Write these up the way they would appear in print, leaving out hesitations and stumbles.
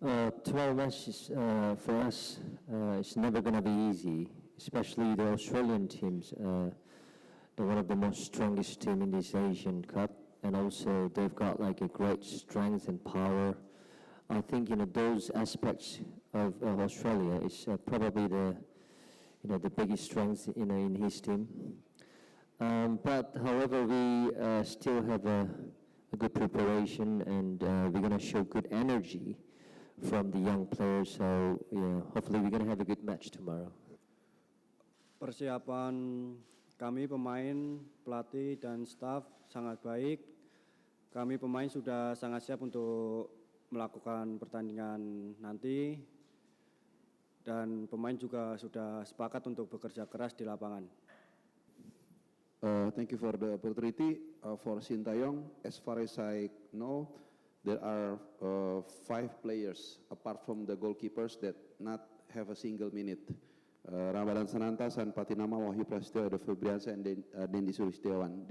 Tomorrow match is, for us, it's never going to be easy, especially the Australian teams. They're one of the most strongest team in this Asian Cup, and also they've got like a great strength and power. I think those aspects of Australia is probably the biggest strength in his team. But however, we still have a good preparation, and we're going to show good energy from the young players. So hopefully we're going to have a good match tomorrow. Persiapan kami pemain, pelatih dan staf sangat baik. Kami pemain sudah sangat siap untuk melakukan pertandingan nanti, dan pemain juga sudah sepakat untuk bekerja keras di lapangan. Thank you for the opportunity. For Shin Tae-yong, as far as I know, there are 5 players apart from the goalkeepers that not have a single minute. Ramadan Sananta, San Patinama, Wahyu Prasetyo, Edo Febriansyah, and Dendi Sulistiawan.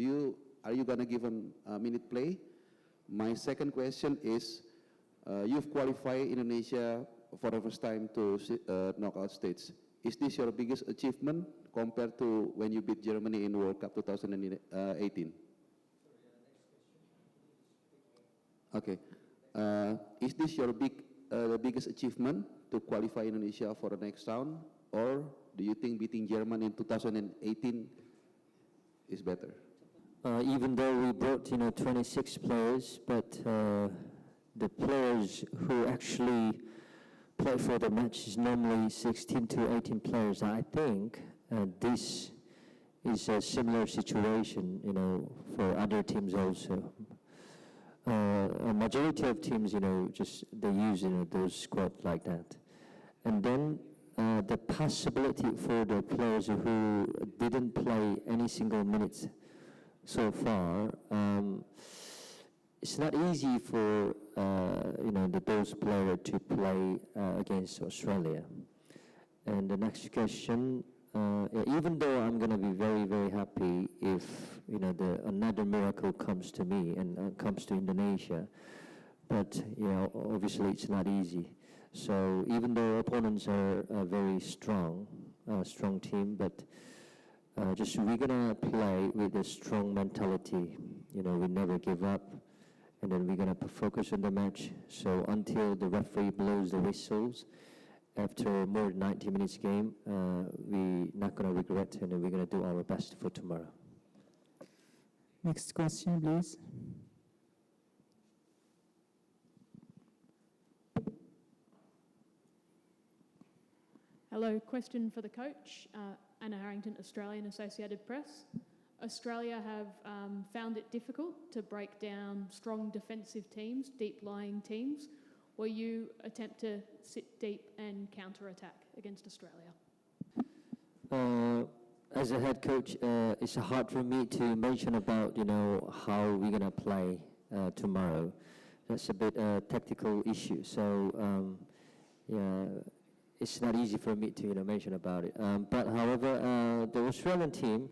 Are you gonna give them a minute play? My second question is, you've qualified Indonesia for the first time to knockout stage. Is this your biggest achievement compared to when you beat Germany in World Cup 2018? Okay. Is this your the biggest achievement to qualify Indonesia for the next round, or do you think beating Germany in 2018 is better? Even though we brought 26 players, but the players who actually play for the match is normally 16 to 18 players. I think this is a similar situation, for other teams also. A majority of teams, just they use those squad like that, and then the possibility for the players who didn't play any single minutes so far, it's not easy for those players to play against Australia. And the next question, even though I'm going to be very, very happy if another miracle comes to me and comes to Indonesia, but obviously it's not easy. So even though opponents are very strong team, but just we're gonna play with a strong mentality. We never give up, and then we're gonna focus on the match. So until the referee blows the whistles, after more than 90 minutes game, we're not gonna regret, and we're gonna do our best for tomorrow. Next question, please. Hello, question for the coach, Anna Harrington, Australian Associated Press. Australia have found it difficult to break down strong defensive teams, deep-lying teams. Will you attempt to sit deep and counter-attack against Australia? As a head coach, it's hard for me to mention about, how we're going to play tomorrow. That's a bit tactical issue. So, it's not easy for me to mention about it. But however, the Australian team,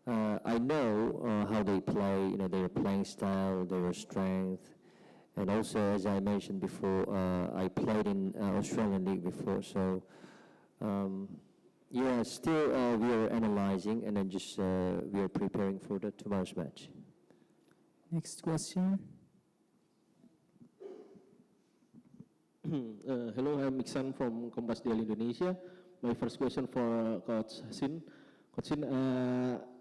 I know how they play, their playing style, their strength. And also, as I mentioned before, I played in Australian League before. So, still we are analyzing, and then just we are preparing for the tomorrow's match. Next question. Hello, I'm Iksan from Kompas Daily Indonesia. My first question for Coach Shin. Coach Shin,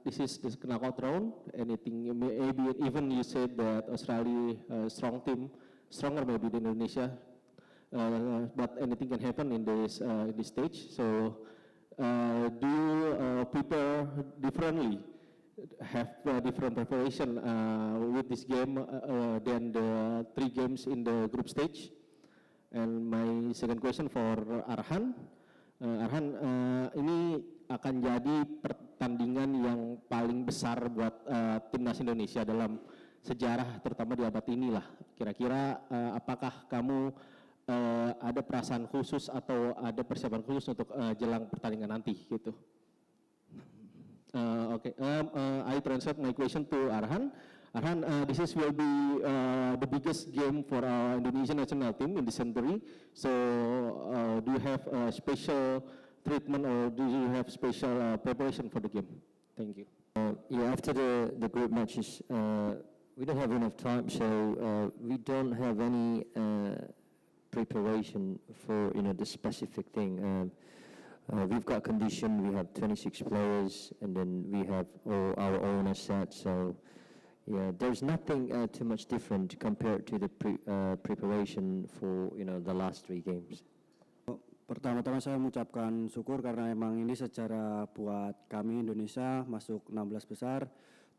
this is the knockout round. Anything, maybe even you said that Australia strong team, stronger maybe than Indonesia, but anything can happen in this stage. So, do you prepare differently? Have different preparation with this game than the 3 games in the group stage? And my second question for Arhan. Arhan, ini akan jadi pertandingan yang paling besar buat timnas Indonesia dalam sejarah, terutama di abad inilah. Kira-kira apakah kamu ada perasaan khusus atau ada persiapan khusus untuk jelang pertandingan nanti gitu? I translate my question to Arhan. Arhan, will be the biggest game for our Indonesian national team in the century. So, do you have a special treatment or do you have special preparation for the game? Thank you. Yeah, after the group matches, we don't have enough time, so we don't have any preparation for the specific thing. We've got condition. We have 26 players, and then we have all our own assets. So, yeah, there's nothing too much different compared to the preparation for the last 3 games. Pertama-tama saya mengucapkan syukur karena emang ini sejarah buat kami Indonesia masuk 16 besar.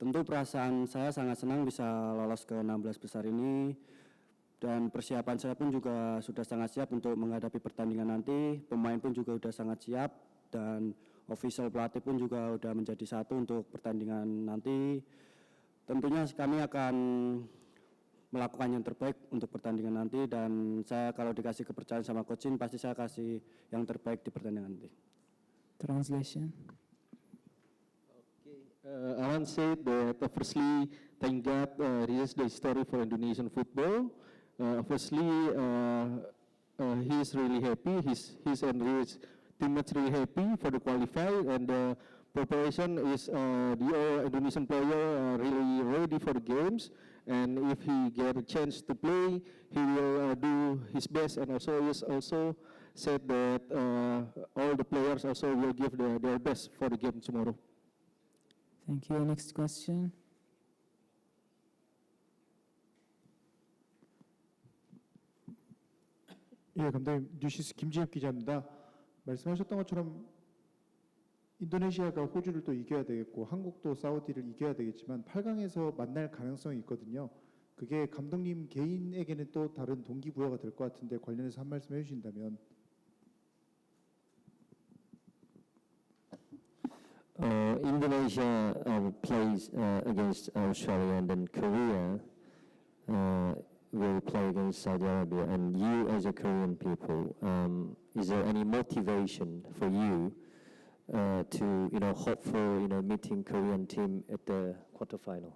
Tentu perasaan saya sangat senang bisa lolos ke 16 besar ini. Dan persiapan saya pun juga sudah sangat siap untuk menghadapi pertandingan nanti. Pemain pun juga sudah sangat siap dan official pelatih pun juga sudah menjadi satu untuk pertandingan nanti. Tentunya kami akan melakukan yang terbaik untuk pertandingan nanti dan saya kalau dikasih kepercayaan sama Coach Shin pasti saya kasih yang terbaik di pertandingan nanti. Translation. Arhan said that firstly, thank God, this is the story for Indonesian football. Firstly, he is really happy. His and his teammates really happy for the qualify, and the preparation is the Indonesian player really ready for the games. And if he get a chance to play, he will do his best. And also he also said that all the players also will give their best for the game tomorrow. Thank you. Next question. 예, 감독님, 뉴시스 김지엽 기자입니다. 말씀하셨던 것처럼 인도네시아가 호주를 또 이겨야 되겠고 한국도 사우디를 이겨야 되겠지만 8강에서 만날 가능성이 있거든요. 그게 감독님 개인에게는 또 다른 동기부여가 될 것 같은데 관련해서 한 말씀 해주신다면. Indonesia plays against Australia, and then Korea will play against Saudi Arabia. And you, as a Korean people, is there any motivation for you to hope for meeting Korean team at the quarterfinal?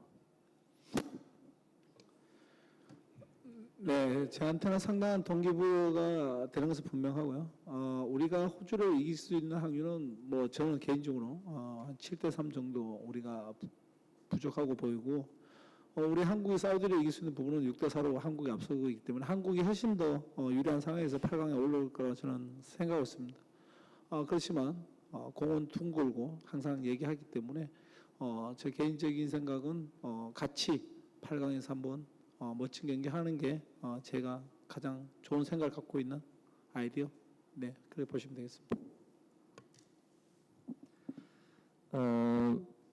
네, 저한테는 상당한 동기부여가 되는 것은 분명하고요. 우리가 호주를 이길 수 있는 확률은 뭐 저는 개인적으로 한 7대3 정도 우리가 부족하고 보이고, 우리 한국이 사우디를 이길 수 있는 부분은 6대4로 한국이 앞서고 있기 때문에 한국이 훨씬 더 유리한 상황에서 8강에 올라올 거라고 저는 생각하고 있습니다. 그렇지만 공은 둥글고 항상 얘기하기 때문에 제 개인적인 생각은 같이 8강에서 한번 멋진 경기 하는 게 제가 가장 좋은 생각을 갖고 있는 아이디어. 네, 그렇게 보시면 되겠습니다.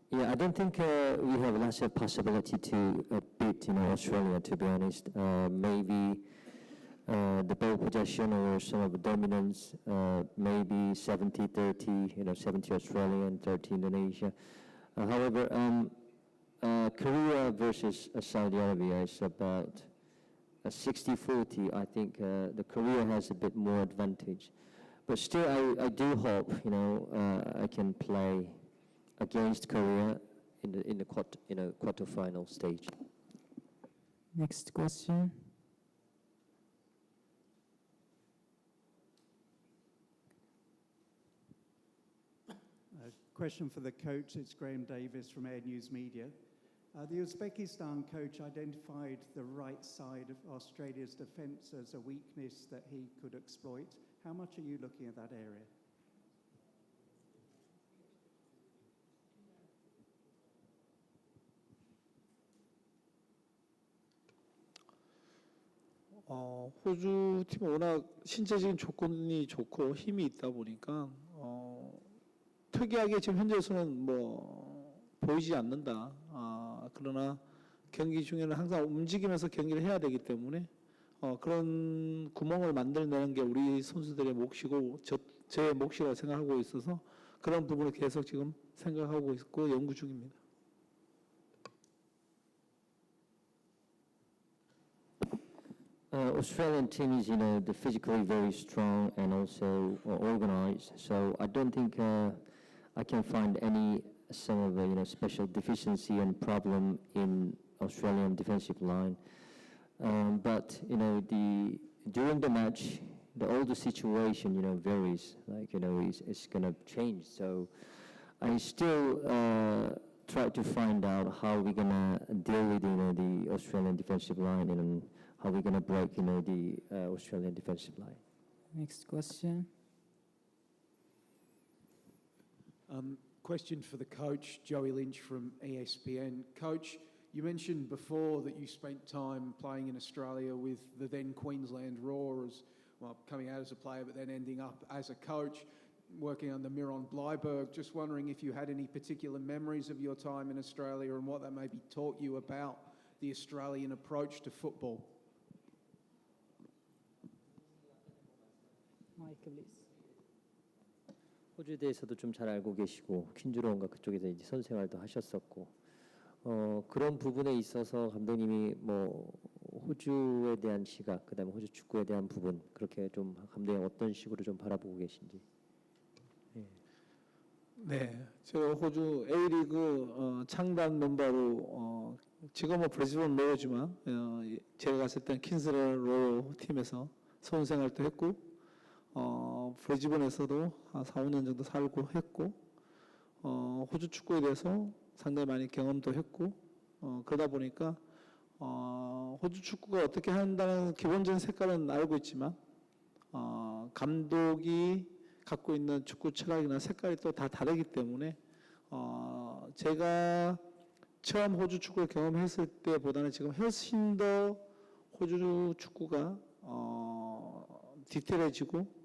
Yeah, I don't think we have lots of possibility to beat Australia, to be honest. Maybe the ball possession or some of the dominance, maybe 70-30, 70 Australia and 30 Indonesia. However, Korea versus Saudi Arabia is about 60-40. I think the Korea has a bit more advantage. But still, I do hope, I can play against Korea in the quarterfinal stage. Next question. Question for the coach. It's Graham Davis from Air News Media. The Uzbekistan coach identified the right side of Australia's defence as a weakness that he could exploit. How much are you looking at that area? 호주 팀은 워낙 신체적인 조건이 좋고 힘이 있다 보니까 특이하게 지금 현재로서는 보이지 않는다. 그러나 경기 중에는 항상 움직이면서 경기를 해야 되기 때문에 그런 구멍을 만들어내는 게 우리 선수들의 몫이고 제 몫이라고 생각하고 있어서 그런 부분을 계속 지금 생각하고 있고 연구 중입니다. Australian team is, they're physically very strong and also organized. So I don't think I can find some of the special deficiency and problem in Australian defensive line. But during the match, all the situation varies. Like it's gonna change. So I still try to find out how we're gonna deal with the Australian defensive line and how we're gonna break the Australian defensive line. Next question. Question for the coach, Joey Lynch from ESPN. Coach, you mentioned before that you spent time playing in Australia with the then Queensland Roar, coming out as a player but then ending up as a coach, working under Miron Bleiberg. Just wondering if you had any particular memories of your time in Australia and what that maybe taught you about the Australian approach to football. Mic, please. 호주에 대해서도 좀 잘 알고 계시고 퀸즈로운가 그쪽에서 이제 선수 생활도 하셨었고 그런 부분에 있어서 감독님이 뭐 호주에 대한 시각 그다음에 호주 축구에 대한 부분 그렇게 좀 감독님 어떤 식으로 좀 바라보고 계신지. 네, 제가 호주 A리그 창단 멤버로 지금은 브리즈번 로어지만 제가 갔을 땐 퀸즈랜드 로어 팀에서 선수 생활도 했고 브리즈번에서도 한 4, 5년 정도 살고 했고 호주 축구에 대해서 상당히 많이 경험도 했고 그러다 보니까 호주 축구가 어떻게 한다는 기본적인 색깔은 알고 있지만 감독이 갖고 있는 축구 철학이나 색깔이 또 다 다르기 때문에 제가 처음 호주 축구를 경험했을 때보다는 지금 훨씬 더 호주 축구가 디테일해지고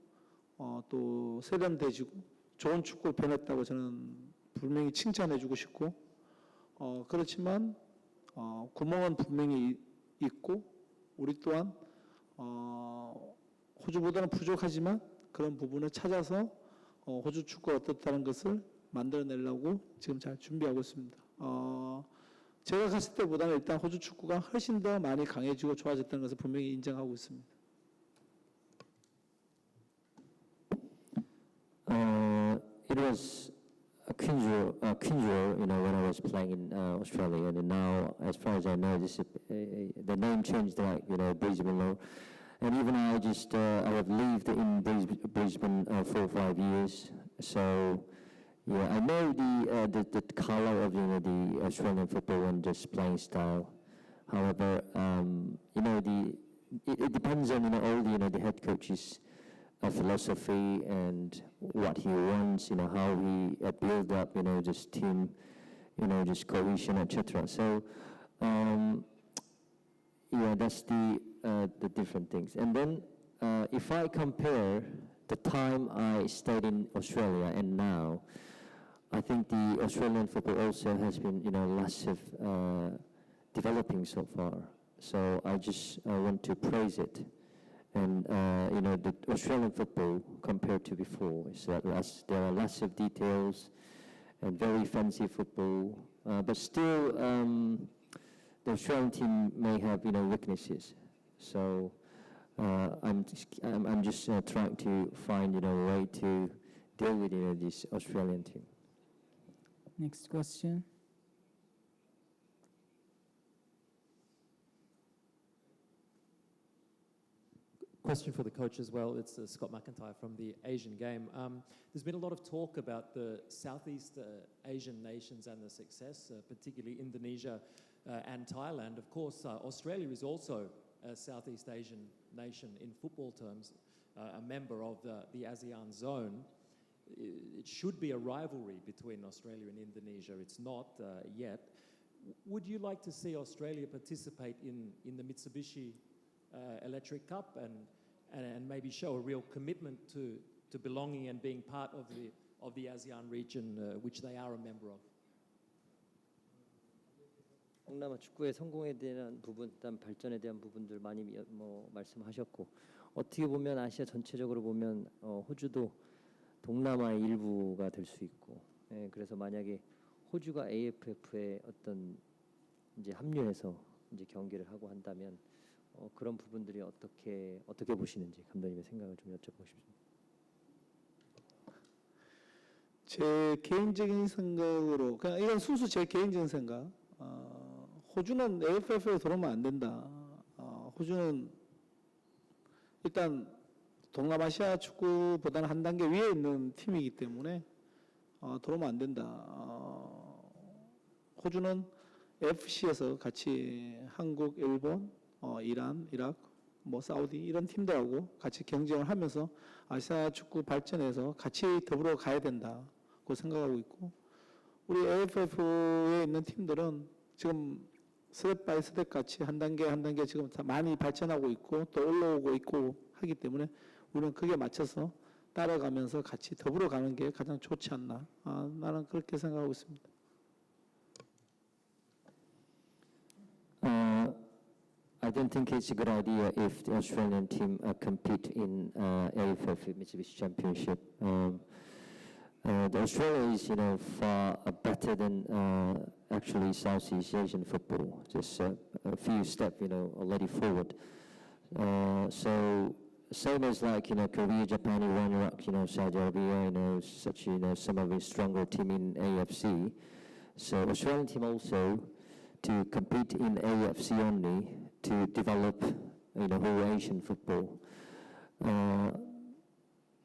또 세련돼지고 좋은 축구로 변했다고 저는 분명히 칭찬해주고 싶고 그렇지만 구멍은 분명히 있고 우리 또한 호주보다는 부족하지만 그런 부분을 찾아서 호주 축구가 어떻다는 것을 만들어내려고 지금 잘 준비하고 있습니다. 제가 갔을 때보다는 일단 호주 축구가 훨씬 더 많이 강해지고 좋아졌다는 것을 분명히 인정하고 있습니다. It was Queen's Row, when I was playing in Australia, and now, as far as I know, the name changed, like Brisbane Row. And even I have lived in Brisbane 4 or 5 years, so yeah, I know the color of the Australian football and just playing style. However, it depends on all the head coach's philosophy and what he wants, how he build up this team, just cohesion, etc. So yeah, that's the different things. And then if I compare the time I stayed in Australia and now, I think the Australian football also has been lots of developing so far. So I just want to praise it. And the Australian football compared to before is that there are lots of details and very fancy football, but still the Australian team may have weaknesses. So I'm just trying to find a way to deal with this Australian team. Next question. Question for the coach as well. It's Scott McIntyre from the Asian Game. There's been a lot of talk about the Southeast Asian nations and the success, particularly Indonesia and Thailand. Of course, Australia is also a Southeast Asian nation in football terms, a member of the ASEAN zone. It should be a rivalry between Australia and Indonesia. It's not yet. Would you like to see Australia participate in the Mitsubishi Electric Cup and maybe show a real commitment to belonging and being part of the ASEAN region, which they are a member of? 동남아 축구의 성공에 대한 부분, 일단 발전에 대한 부분들 많이 말씀하셨고 어떻게 보면 아시아 전체적으로 보면 호주도 동남아의 일부가 될 수 있고, 그래서 만약에 호주가 AFF에 어떤 이제 합류해서 이제 경기를 하고 한다면 그런 부분들이 어떻게 보시는지 감독님의 생각을 좀 여쭤보고 싶습니다. 제 개인적인 생각으로 그냥 이건 순수 제 개인적인 생각. 호주는 AFF에 들어오면 안 된다. 호주는 일단 동남아시아 축구보다는 한 단계 위에 있는 팀이기 때문에 들어오면 안 된다. 호주는 FC에서 같이 한국, 일본, 이란, 이라크, 뭐 사우디 이런 팀들하고 같이 경쟁을 하면서 아시아 축구 발전에서 같이 더불어 가야 된다고 생각하고 있고, 우리 AFF에 있는 팀들은 지금 스텝 바이 스텝 같이 한 단계 한 단계 지금 많이 발전하고 있고 또 올라오고 있고 하기 때문에 우리는 그게 맞춰서 따라가면서 같이 더불어 가는 게 가장 좋지 않나. 나는 그렇게 생각하고 있습니다. I don't think it's a good idea if the Australian team compete in AFF Mitsubishi Championship. The Australia is, far better than actually Southeast Asian football. Just a few steps, already forward. So same as like Korea, Japan, Iran, Iraq, Saudi Arabia, such some of the stronger team in AFC. So Australian team also to compete in AFC only to develop, whole Asian football.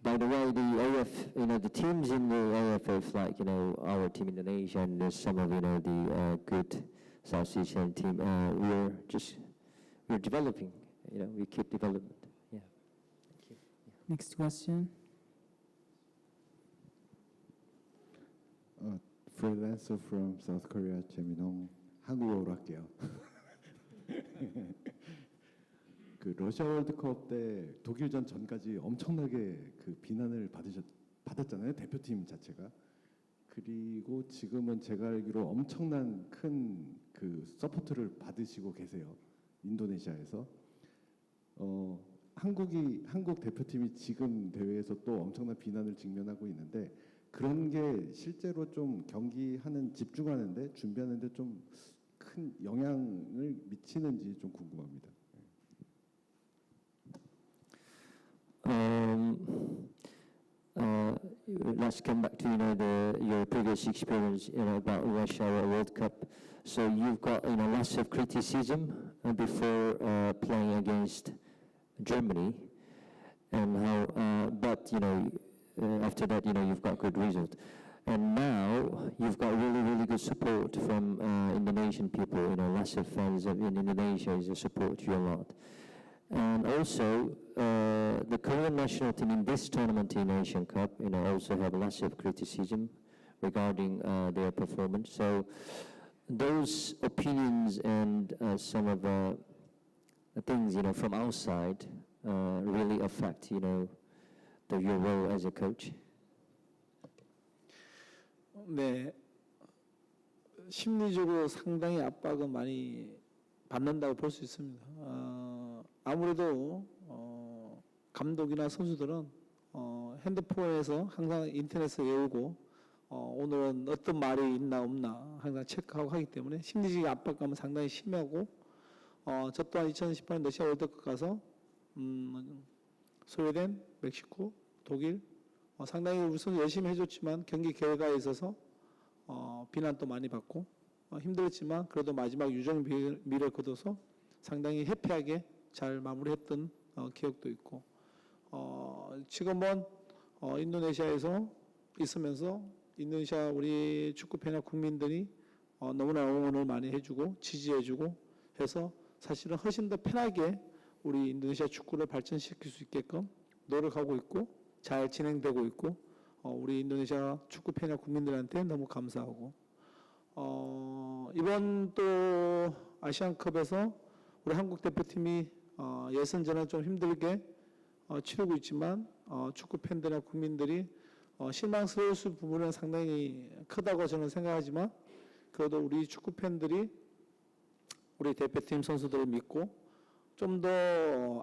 By the way, the AF, the teams in the AFF, like our team Indonesia and some of the good South Asian team, we're developing. We keep development. Yeah. Thank you. Yeah. Next question. Freelancer from South Korea, 재민홍. 한국어로 할게요. 그 러시아 월드컵 때 독일전 전까지 엄청나게 그 비난을 받았잖아요, 대표팀 자체가. 그리고 지금은 제가 알기로 엄청난 큰 그 서포트를 받으시고 계세요, 인도네시아에서. 한국 대표팀이 지금 대회에서 또 엄청난 비난을 직면하고 있는데, 그런 게 실제로 좀 경기하는 집중하는데 준비하는데 좀 큰 영향을 미치는지 좀 궁금합니다. Let's come back to your previous experience about Russia World Cup. So you've got lots of criticism before playing against Germany, and how but after that you've got good result. And now you've got really good support from Indonesian people. Lots of fans in Indonesia support you a lot. And also the Korean national team in this tournament in Asian Cup, also have lots of criticism regarding their performance. So those opinions and some of the things from outside really affect your role as a coach. 네, 심리적으로 상당히 압박은 많이 받는다고 볼 수 있습니다. 아무래도 감독이나 선수들은 핸드폰에서 항상 인터넷에 외우고 오늘은 어떤 말이 있나 없나 항상 체크하고 하기 때문에 심리적인 압박감은 상당히 심하고, 저 또한 2018년 러시아 월드컵 가서 스웨덴, 멕시코, 독일 상당히 우리 선수 열심히 해줬지만 경기 결과에 있어서 비난도 많이 받고 힘들었지만 그래도 마지막 유종미를 거둬서 상당히 해피하게 잘 마무리했던 기억도 있고, 지금은 인도네시아에서 있으면서 인도네시아 우리 축구팬이나 국민들이 너무나 응원을 많이 해주고 지지해주고 해서 사실은 훨씬 더 편하게 우리 인도네시아 축구를 발전시킬 수 있게끔 노력하고 있고 잘 진행되고 있고, 우리 인도네시아 축구팬이나 국민들한테 너무 감사하고, 이번 또 아시안컵에서 우리 한국 대표팀이 예선전은 좀 힘들게 치르고 있지만 축구팬들이나 국민들이 실망스러울 부분은 상당히 크다고 저는 생각하지만, 그래도 우리 축구팬들이 우리 대표팀 선수들을 믿고 좀 더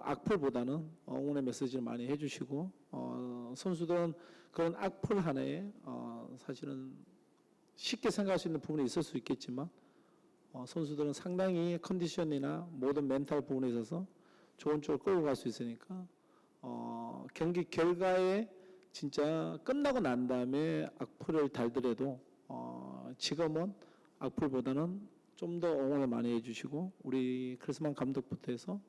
악플보다는 응원의 메시지를 많이 해주시고, 선수들은 그런 악플 하나에 사실은 쉽게 생각할 수 있는 부분이 있을 수 있겠지만, 선수들은 상당히 컨디션이나 모든 멘탈 부분에 있어서 좋은 쪽으로 끌고 갈 수 있으니까, 경기 결과에 진짜 끝나고 난 다음에 악플을 달더라도 지금은 악플보다는 좀 더 응원을 많이 해주시고 우리 크리스만 감독부터 해서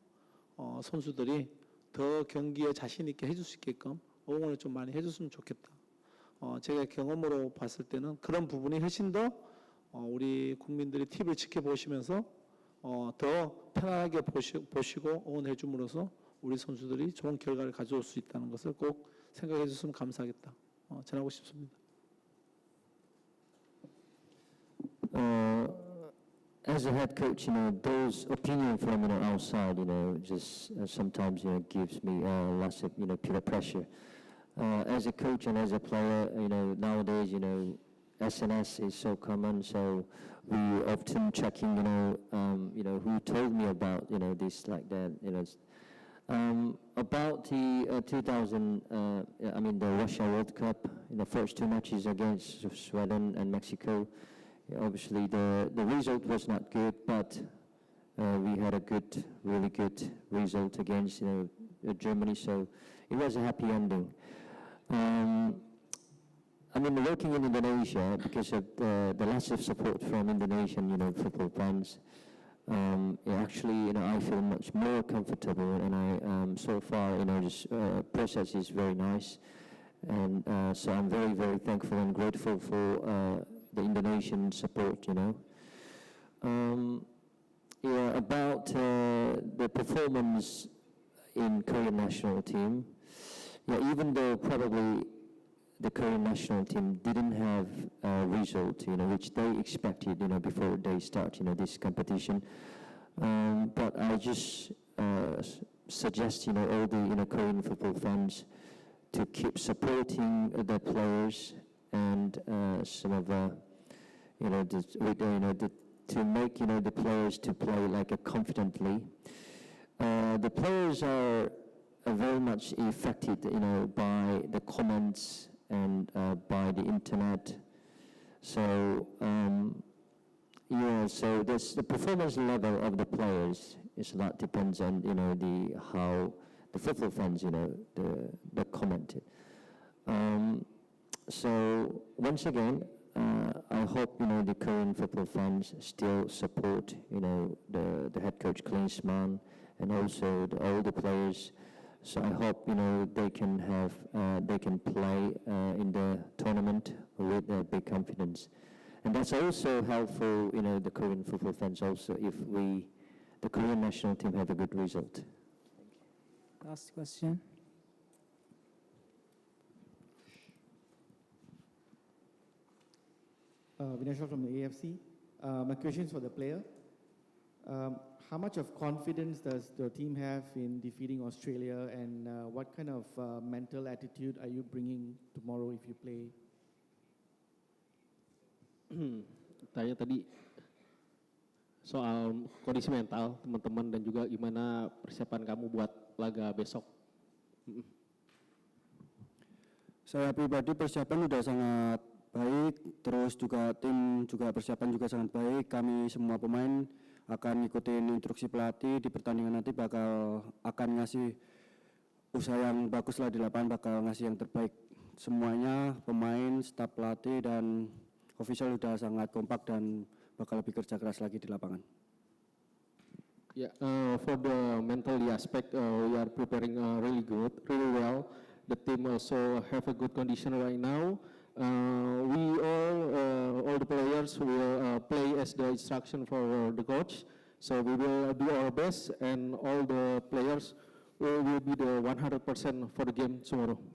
선수들이 더 경기에 자신 있게 해줄 수 있게끔 응원을 좀 많이 해줬으면 좋겠다. 제가 경험으로 봤을 때는 그런 부분이 훨씬 더 우리 국민들이 TV를 지켜보시면서 더 편안하게 보시고 응원해 줌으로써 우리 선수들이 좋은 결과를 가져올 수 있다는 것을 꼭 생각해 줬으면 감사하겠다. 전하고 싶습니다. As a head coach, those opinion from outside, just sometimes gives me lots of peer pressure. As a coach and as a player, nowadays, SNS is so common, so we often checking, who told me about, this like that, about the 2000, the Russia World Cup, the first two matches against Sweden and Mexico. Obviously, the result was not good, but we had a really good result against Germany, so it was a happy ending. Working in Indonesia, because of the lots of support from Indonesian football fans, actually I feel much more comfortable, and I so far this process is very nice, and so I'm very, very thankful and grateful for the Indonesian support, about the performance in Korean national team. Even though probably the Korean national team didn't have a result, which they expected, before they start, this competition. But I just suggest, all the Korean football fans to keep supporting the players and some of the, to make the players to play like confidently. The players are very much affected, by the comments and by the internet. So so the performance level of the players is a lot depends on how the football fans the commented. So once again, I hope the Korean football fans still support the head coach Klinsmann and also all the players. So I hope they can play in the tournament with big confidence, and that's also helpful the Korean football fans also if the Korean national team have a good result. Last question. Vinashal from the AFC. My question is for the player. How much of confidence does the team have in defeating Australia, and what kind of mental attitude are you bringing tomorrow if you play? Tanya tadi soal kondisi mental teman-teman dan juga gimana persiapan kamu buat laga besok. Saya pribadi persiapan sudah sangat baik, terus juga tim juga persiapan juga sangat baik. Kami semua pemain akan ikutin instruksi pelatih di pertandingan nanti, akan ngasih usaha yang bagus lah di lapangan, bakal ngasih yang terbaik. Semuanya pemain, staf pelatih dan official sudah sangat kompak dan bakal lebih kerja keras lagi di lapangan. For the mentally aspect, we are preparing really well. The team also have a good condition right now. We all the players will play as the instruction for the coach. So we will do our best, and all the players will be the 100% for the game tomorrow.